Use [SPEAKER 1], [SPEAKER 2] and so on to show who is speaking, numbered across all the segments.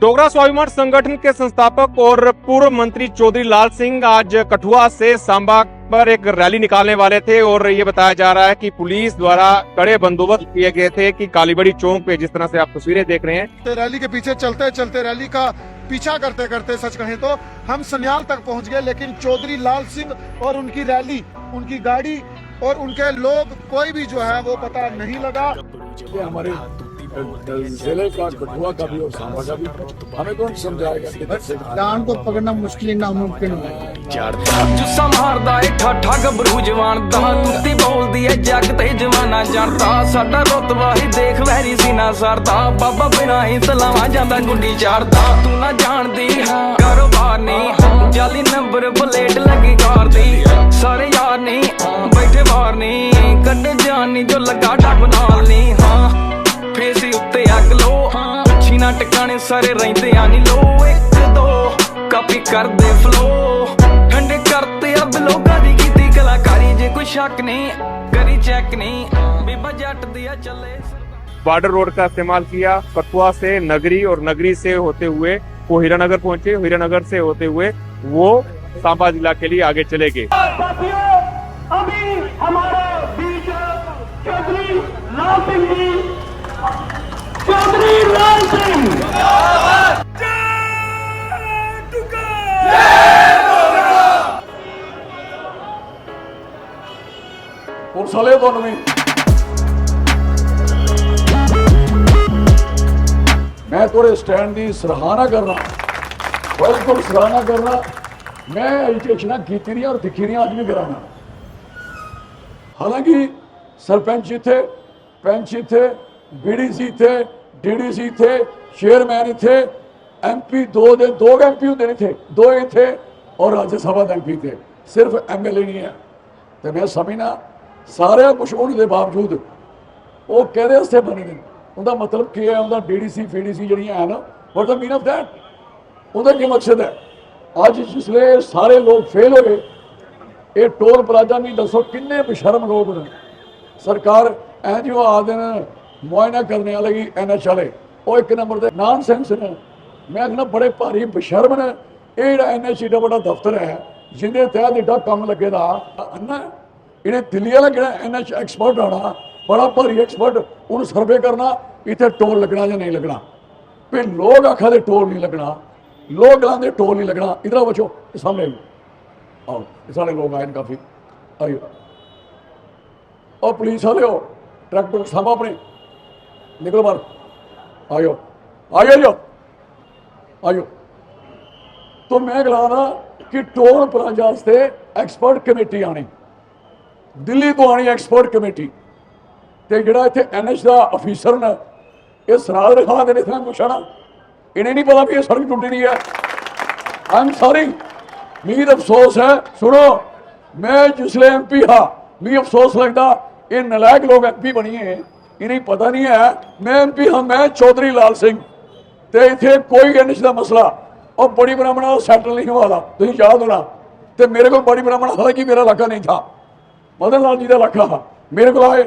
[SPEAKER 1] डोगरा स्वाभिमान संगठन के संस्थापक और पूर्व मंत्री चौधरी लाल सिंह आज कठुआ से सांबा पर एक रैली निकालने वाले थे और ये बताया जा रहा है कि पुलिस द्वारा कड़े बंदोबस्त किए गए थे कि कालीबड़ी चौक पे जिस तरह से आप तस्वीरें देख रहे हैं।
[SPEAKER 2] तो रैली के पीछे चलते चलते रैली का पीछा करते करते सच कहें तो हम सन्याल तक पहुंच गए, लेकिन चौधरी लाल सिंह और उनकी रैली, उनकी गाड़ी और उनके लोग कोई भी जो है वो पता नहीं लगा।
[SPEAKER 3] हमारे जिले का कठुआ का भी और सांबा का भी हमें कौन समझाएगा कि
[SPEAKER 2] डांड को पकड़ना मुश्किल नामुमकिन है।
[SPEAKER 4] जुस्सा मारदा है ठाठा गबरू जवान दा तुत्ती बोलदी है जग ते जमाना जानदा साडा रुतबा ही देख वैरी सीना सरदा बाबा बिना ही तलावा जांदा गुंडी चारदा तू ना जानदी कारोबार नहीं जाली नंबर प्लेट लगी कार दी सारे यार नहीं बैठे बाहर नहीं कड्डे जानी जो लगा डब नाल नहीं हां फेसी उत्ते अग लो अच्छी ना टिकाने सारे रहिंदे आनी लो एक दो कापी कर दे फ्लो ठंडे करते अब लोगां दी कीती कलाकारी जे कोई शक नहीं करी चेक नहीं बीबा जट दिया चले
[SPEAKER 1] बॉर्डर रोड का इस्तेमाल किया। कठुआ से नगरी और नगरी से होते हुए वो हीरानगर पहुंचे, हीरानगर से होते हुए वो सांबा जिला के लिए आगे चले गए।
[SPEAKER 5] अभी हमारे बीच चौधरी लाल सिंह जी, चौधरी लाल सिंह
[SPEAKER 3] पुलिस वाले तो नहीं, मैं थोड़े स्टैंड की सराहना करना, बिल्कुल सराहना करना। मैं एजुकेशन की और दिखी रही आज भी कराना। हालांकि सरपंच थे, पंच थे, बीडीसी थे, डीडीसी थे, चेयरमैन थे, एमपी दो एमपी होंगे नहीं थे, दो ही थे और राज्यसभा के एमपी थे, सिर्फ एमएलए नहीं है। तो मैं समझना सारे कुछ होने के बावजूद वो कहते वास्ते बने ने, उनका मतलब की है, उनका डीडीसी फीडीसी जी है ना, what the mean of that, उनका की मकसद है। अज जिसले सारे लोग फेल होए, ये टोल प्लाजा नहीं दसो किन्ने बेशरम लोग ने। सरकार एनजीओ आदि मुआयना करने वाले NH वाले वो एक नंबर के नॉन सेंस ने। मैं कहना बड़े भारी बेशरम ने। ये NH एडा बड़ा दफ्तर है जिन्हें तहत एडा काम लगे इन्हें दिल्ली वाला कि NH एक्सपर्ट आना, बड़ा भारी एक्सपर्ट उन्हें सर्वे करना इतने टोल लगना या नहीं लगना। फिर लोग आखा टोल नहीं लगना, लोग लाते टोल नहीं लगना। इधर बचो सामने आओ, सारे लोग आए काफ़ी आइयो और पुलिस वाले हो ट्रैक्टर सामा अपने निकलो बाहर आयो आयो आयो आयो। तो मैं कहना कि टोल प्लाजा से एक्सपर्ट कमेटी आनी, दिल्ली तो आनी एक्सपर्ट कमेटी, तो जोड़ा इतने NH का अफीसर ने ये सराद रखा देने इतना पूछना, इन्हें नहीं पता भी ये सड़क टूटी है। आई एम सॉरी, मी अफसोस है। सुनो, मैं जिसले MP हाँ मी अफसोस लगता ये नलायक लोग MP बनी है, इन्हें पता नहीं है मैं MP हाँ, मैं चौधरी लाल सिंह। तो इतने कोई NH का मसला और बड़ी ब्राह्मणा सैटल नहीं हुआ था, तुम याद होना। तो मेरे को बड़ी ब्राह्मणा, हालांकि मेरा इलाका नहीं था, मदन लाल जी का इलाका था, मेरे को आए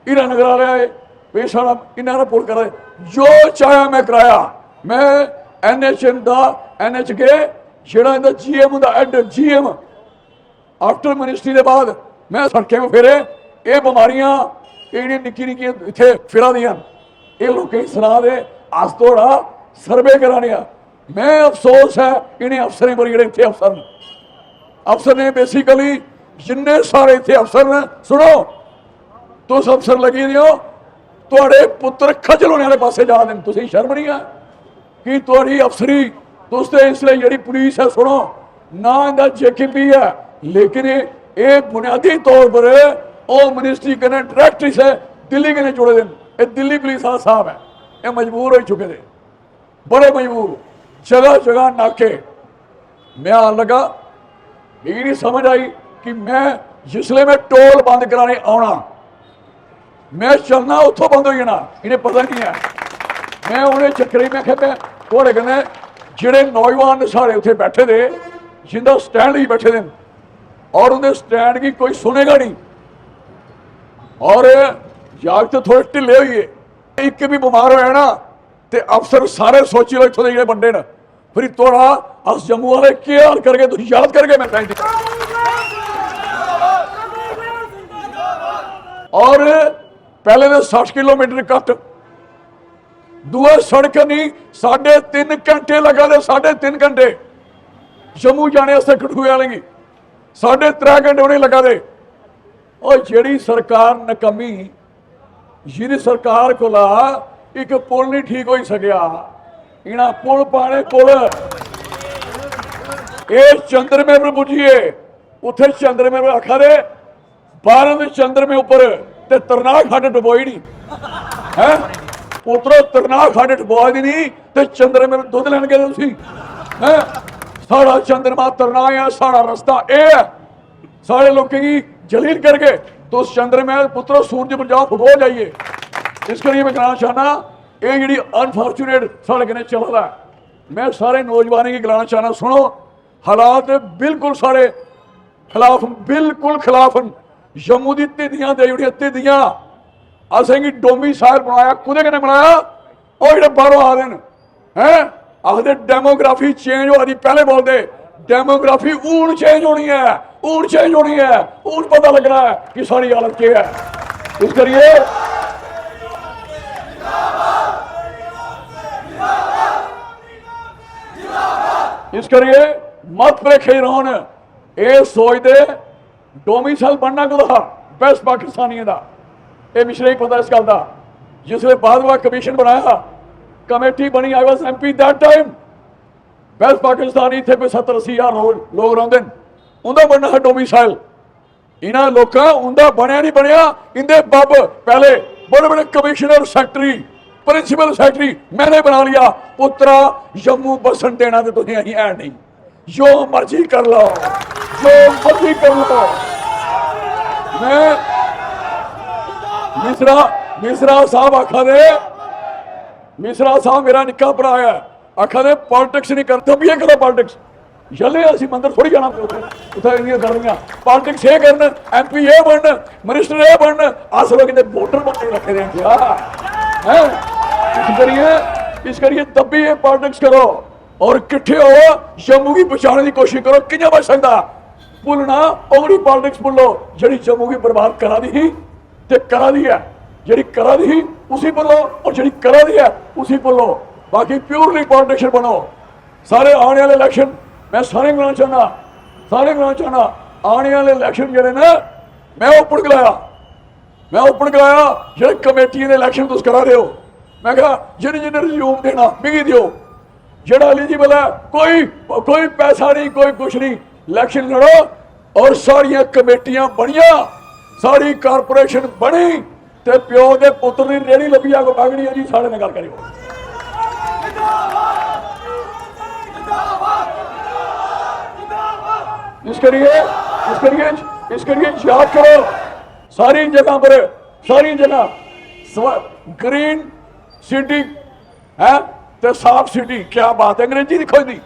[SPEAKER 3] हीरानगर वाले आए, पेशा इन्होंने पुल कर जो चाहे मैं कराया। मैं NH NH के जेड़ा इनका GM का एड GM आफ्टर मिनिस्ट्री के बाद मैं सड़कें में फिरे, ये बीमारियां ये निक्की निक्की इतने फिरा दियां, ये लोग सलाह दे अस थोड़ा सर्वे कराने। मैं अफसोस है इन्हें अफसरें पर जोड़े इतने अफसर ने बेसिकली जिन्ने सारे इतने अफसर ने, सुनो तुस अफसर लगी दियो थोड़े पुत्र खजल होने वाले पासे जा रहे, तुम शर्म नहीं है कि थोड़ी अफसरी तुस इसलिए जी पुलिस है, सुनो ना इनका JKP है, लेकिन ये बुनियादी तौर पर और मिनिस्ट्री कने डायरेक्टरी से दिल्ली कने जुड़े दिन। ये दिल्ली पुलिस वाला साहब है, ये मजबूर हो चुके थे, बड़े मजबूर, जगह जगह नाके। मैं आन लगा, मेरी नहीं समझ आई कि मैं जिसले मैं टोल बंद कराने आना, मैं चलना उतो बंद हो जाना, इन्हें पता नहीं है। मैं उन्हें चक्करी में मैं थोड़े कने जोड़े नौजवान सारे उत्थे बैठे थे जिंदा स्टैंड ही बैठे थे और उन्हें स्टैंड की कोई सुनेगा नहीं, और जागते थोड़े ढिले हुई है, एक भी बीमार होया ना ਤੇ ਅਫਸਰ ਸਾਰੇ ਸੋਚੀ ਲਓ ਇੱਥੋਂ ਦੇ ਜਿਹੜੇ ਬੰਦੇ ਨੇ ਫਿਰ ਤੋੜਾ ਅਸ ਜੰਮੂ ਵਾਲੇ ਕੀ ਹਾਲ ਕਰਕੇ ਤੁਸੀਂ ਯਾਦ ਕਰਕੇ ਮੈਂ ਕਹਿੰਦੀ और पहले तो 60 किलोमीटर कट दूआ सड़क नहीं 3.5 घंटे लगा दे 3.5 घंटे जम्मू जाने वास्ते कठुए वाले की 3.5 घंटे उन्हें लगा दे और जेड़ी सरकार नकमी जिहदी सरकार कोला एक पुल नहीं ठीक हो सकिया इना पुल पाने पुल ये चंद्रमे पर पुजिए उथे चंद्रमे पर आखा दे 12 चंद्रमे उपर ते तरनाक खड्ड डबोई नहीं है उतरो तरनाक खड्ड डबोई दी नहीं ते चंद्रमे दुध लैन गए तुसीं है साड़ा चंद्रमा तरना है साड़ा रस्ता ए है सारे लोगों की जलील करके तो उस चंद्रमे पुत्रो सूरज पर जाओ फुटो जाइए इस करिए मैं कहना चाहना ये जी अनफॉर्चुनेट साढ़े कने चल रहा है मैं सारे नौजवानों की गलाना चाहना सुनो हालात बिल्कुल सारे खिलाफ बिल्कुल खिलाफ जम्मू की धिदियां देवड़ियां धिदियां असें डोमी साहब बनाया कुदे कने बनाया और जेडे बाहरों आ रहे हैं आखदे डेमोग्राफी चेंज हो रही पहले बोलते डेमोग्राफी हूं चेंज होनी है हूं चेंज होनी है हूं पता लगना है कि सारी हालत क्या है इस करिए मत भुलेखे रौन ये सोचते डोमिसाइल बनना कुदा बेस्ट पाकिस्तानियों का यह मिश्रे ही पता इस गल का जिसने बाद कमीशन बनाया कमेटी बनी I was MP that time best Pakistani इतने कोई 70-80 हज़ार लोग रहते हैं उनका बनना है डोमिसाइल इन्होंने लोगों उनका बनया नहीं बनया इनके बब पहले बड़े बड़े कमिश्नर सैकटरी प्रिंसीपल सैकटरी मैंने बना लिया पुत्रा जम्मू बसन देना तो तुझे अहीं है नहीं जो मर्जी कर लो जो मर्जी कर लो मैं मिश्रा साहब आखा दे मिश्रा साहब मेरा निक्का भरा है आखा दे पॉलिटिक्स नहीं करते भी करो पॉलिटिक्स जल्दी असी मंदिर थोड़ी जाना करनिया पॉलिटिक्स ये करन MP ये बनन मिनिस्टर ये बनन अस लोग वोटर बनने रखे दे क्या है इस करिए तब भी ये पॉलिटिक्स करो और किट्ठे हो जम्मू की बचाने की कोशिश करो कि बच सकता भुलना ओगड़ी पॉलिटिक्स भुलो जी जम्मू की बर्बाद करा दी ते करा दी है जी करा दी उसी भुलो और जी करा दी है उसी भुलो बाकी प्योरली पॉलिटिशियन बनो सारे आने वाले इलेक्शन मैं सारे कहना चाहना आने वाले इलेक्शन जोड़े ना मैं ओपन कराया जो कमेटी ने इलेक्शन तुम करा रहे हो मैं कहा जिन्हें रिज्यूम देना मिगी दियो जेड़ा एलिजिबल है कोई पैसा नहीं कोई कुछ नहीं इलेक्शन लड़ो और सारिया कमेटियां बनिया सारी कारपोरेशन बनी ते प्यो के पुत्र की रेहड़ी लभी आगो बागड़ी है जी साढ़े ने गल करियो इस करिए याद करो सारी जगह ग्रीन सिटी है ते साफ सिटी क्या बात है अंग्रेजी लिखो दी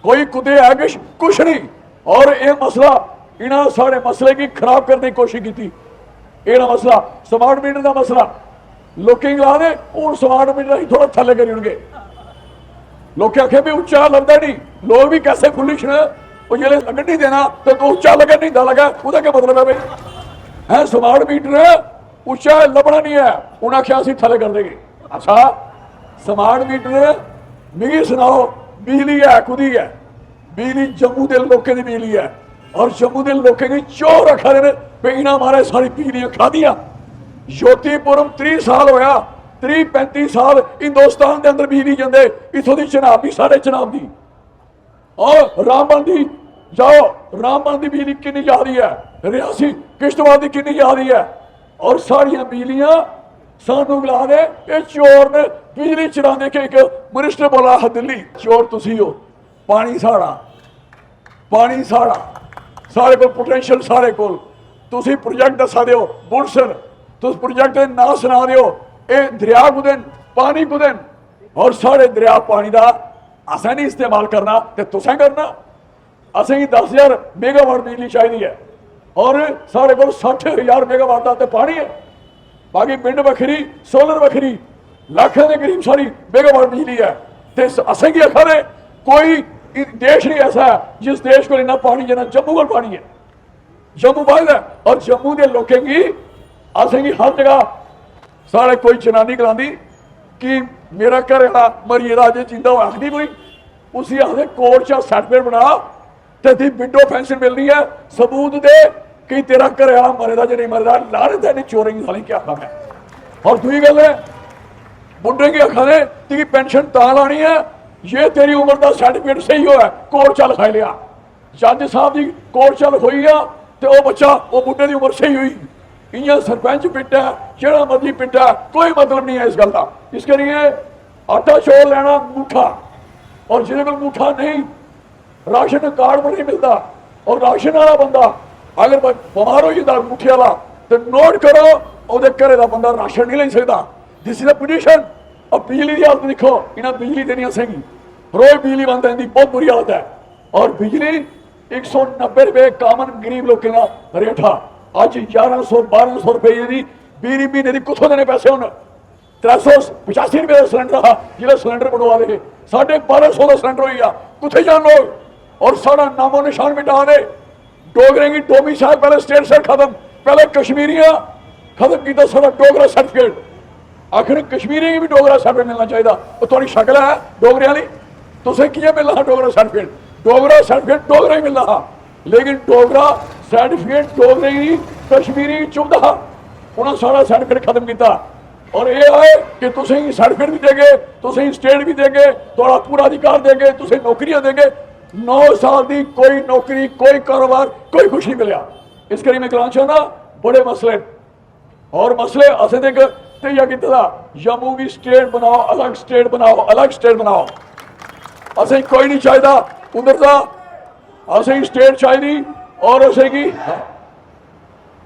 [SPEAKER 3] कोई कुदे है कुछ नहीं और ये मसला इन्होंने सारे मसले की खराब करने की कोशिश की थी यह मसला स्मार्ट मीटर का मसला लोग ला दे हूँ स्मार्ट मीटर ही थोड़ा थले करी होंगे लोग आखे भी उच्चा लगता नहीं लोग भी कैसे फुलिश ने जो लगन नहीं देना तो उच्चा लगन नहीं लगा उसका क्या मतलब है भाई है स्मार्ट मीटर उच्चा लभना नहीं है उन्हें आख्या असी थले कर देंगे अच्छा स्मार्ट मीटर मिगी सुनाओ बिजली है खुद ही है बिजली जम्मू के लोगों की बिजली है और जम्मू के लोगों की चोर रखा रहे भी इन्हें हमारे सारी बिजलियां खा दिया ज्योतिपुरम 30 साल होया 30-35 साल हिंदुस्तान के अंदर बिजली जाते इतों की चनाब भी साढ़े चनाब की और रामबन की जाओ रामबन की बिजली कितनी जा रही है रियासी किश्तवाड़ की कितनी जा रही है और सारिया बिजलियां सानू ला दे ये चोर ने बिजली चरा दे के एक मिनिस्टर बोला दिल्ली चोर तुसी हो पानी साड़ा सारे को पोटेंशियल सारे को तुसी प्रोजेक्ट दसा दो बुलसन तुस प्रोजेक्ट के ना सुना दो ये दरिया कुदन पानी कुदन और सारे दरिया पानी का असें नहीं इस्तेमाल करना तो तुसें करना असें 10,000 मेगावाट बिजली चाहिए है और साढ़े को 60,000 मेगावाट का तो पानी है बाकी पिंड वखरी सोलर वखरी लाखां के करीब सारी मेगावाट बिजली है। ते असें की आखा ने कोई देश नहीं ऐसा है जिस देश को इन्ना पानी जिन्ना जम्मू को पानी है। जम्मू बाद है और जम्मू के लोगों की असें की हर जगह साढ़े कोई जनानी करांदी कि मेरा घर वाला मरिए दा अजे जिंदा आखदी कोई उसी आखदे कोर्ट च सर्टिफिकेट बना ते दी विंडो पेंशन मिलनी है सबूत दे कि तेरा घर वाला मरेदा जे नहीं मरेदा लानत है नहीं चोरी की साली क्या आखा मैं। और दूसरी गल है मुंडे की आखा ने तेरी पेंशन ता लानी है ये तेरी उम्र का सर्टिफिकेट सही हो है कोर्ट च लिखाई लिया जज साहब की कोर्ट च लिखोई आ ते वो बच्चा वो मुंडे की उम्र सही हुई। इं सरपंच पिट है जेड़ा मर्जी पिट है कोई मतलब नहीं है इस गल का। इस करिए आटा चौल लेना अंगूठा और जिन्हें को अंगूठा नहीं राशन कार्ड पर नहीं मिलता और राशन वाला बंदा अगर बीमार हो जाता अंगूठे वाला तो नोट करो ਉਹਦੇ ਘਰੇ ਦਾ ਬੰਦਾ ਰਾਸ਼ਨ नहीं ले सकता। This is a position. अब बिजली की हालत देखो इन्हें बिजली देनी असेगी रोज बिजली बंद रहती बहुत बुरी हालत है और बिजली 190 रुपए कामन गरीब लोगों का रेट है अज 1100-1200 रुपए की बिजली महीने की कुथों देने पैसे हूँ 385 रुपए का सिलेंडर है जिले सिलेंडर बनवा दे 1250 का सिलेंडर हो गया कुथे जान लोग और सारा नामो निशान मिटा दे। डोगरे की डोमी साहब पहले स्टेट से खत्म पहले कश्मीरियां खत्म किया सारा डोगरा सर्टिफिकेट आखिर कश्मीरी भी डोगरा सर्टिफिकेट मिलना चाहिए। वो थोड़ी शक्ल है डोगरे वाली तुसें किए मिल रहा डोगरा सर्टिफिकेट डोगरा ही मिल रहा लेकिन डोगरा सर्टिफिकेट डोगरे ही कश्मीरी चुभदा उन्हें सारा सर्टिफिकेट खत्म किया और ये है कि तुसें सर्टिफिकेट भी देंगे तुसें स्टेट भी देंगे थोड़ा पूरा अधिकार देंगे तुसें नौकरियां देंगे 9 साल की कोई नौकरी कोई कारोबार कोई कुछ नहीं मिला। इस करी मैं कहना चाहना बड़े मसले और मसले असें तक तैयार किया जम्मू की स्टेट बनाओ अलग स्टेट बनाओ असें कोई नहीं चाहिए उधर का असें स्टेट चाहिए और असें की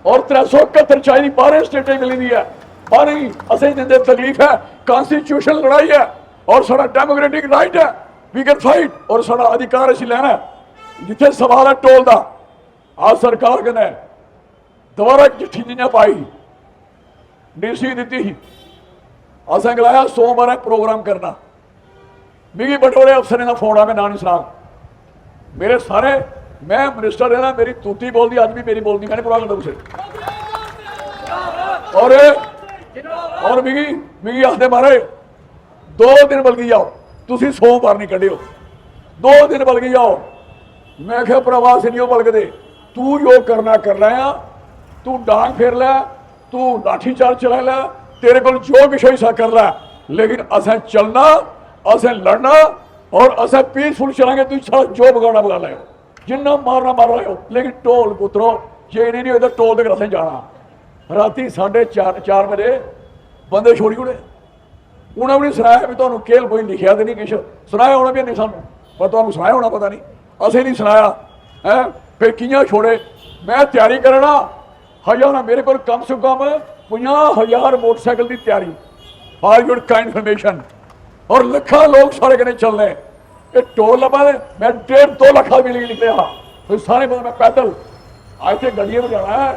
[SPEAKER 3] और 371 चाहिए 12 स्टेटें मिली है 12 असें जिंदे तकलीफ है कॉन्स्टिट्यूशन लड़ाई है और सारा डेमोक्रेटिक राइट है वी कैन फाइट और सारा अधिकार असीं लेना है। जिथे सवाल है टोल का आज सरकार ने दोबारा चिट्ठी जियां पाई डीसी दी असें गलाया सोमवार प्रोग्राम करना मिगी बटोरे अफसर का फोन आ मैं ना नहीं सुना मेरे सारे मैं मिनिस्टर रहना मेरी तूती बोलती अज भी मेरी बोलती मैं नहीं पूरा करता कुछ और मिगी आखते मारे 2 दिन बल्कि जाओ तुम सोमवार नहीं कढ़ियो 2 दिन बल्कि जाओ मैं क्या प्रवास नहीं बलकते तू जो करना है तू डांग फेर लै तू लाठी चार्ज चला लै तेरे को जो कुछ हिस्सा कर लै लेकिन असें चलना असें लड़ना और असें पीसफुल चलांगे तू सारा जो बगाना बगा लो जिन्ना मारना मार लो लेकिन टोल पुत्रो जे नहीं होता टोल तक असें जाना। राती 4:30 बजे बंदे छोड़ी उड़े उन्हें भी नहीं सुनाया भी तुहानू केल कोई लिखिया तो नहीं कुछ सुनाया होना भी नहीं सानू पर तुहानू सुनाया होना पता नहीं असें नहीं सुनाया है फिर कियां छोड़े। मैं तैयारी करना हज़ार मेरे को कम से कम 50,000 मोटरसाइकिल की तैयारी फॉर योर काइंड इन्फॉर्मेशन और लखा लोग सारे कने चलने ये टोल लबा मैं 1.5-2 लाख मिली निकलिया फिर सारे बंद मैं पैदल आज से गड्डियों में जाना है।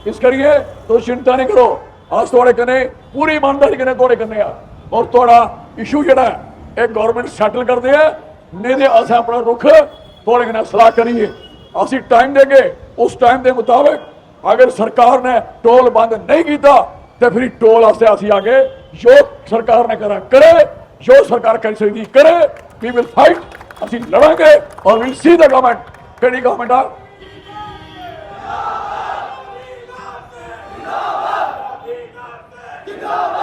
[SPEAKER 3] इस करिए तो चिंता नहीं करो आज थोड़े कने पूरी ईमानदारी कने थोड़े कने और थोड़ा इशू जड़ा है गवर्नमेंट सैटल कर दे नहीं तो अस अपना रुख थोड़े कने सलाह करिए असी टाइम देंगे उस टाइम के मुताबिक अगर सरकार ने टोल बंद नहीं किया तो फिर टोल वास्ते असी आगे जो सरकार ने करा करे जो सरकार कर सकती करे वी विल फाइट असी लड़ांगे और विल सी द गवर्नमेंट केड़ी गवर्नमेंट आ
[SPEAKER 5] जिंदाबाद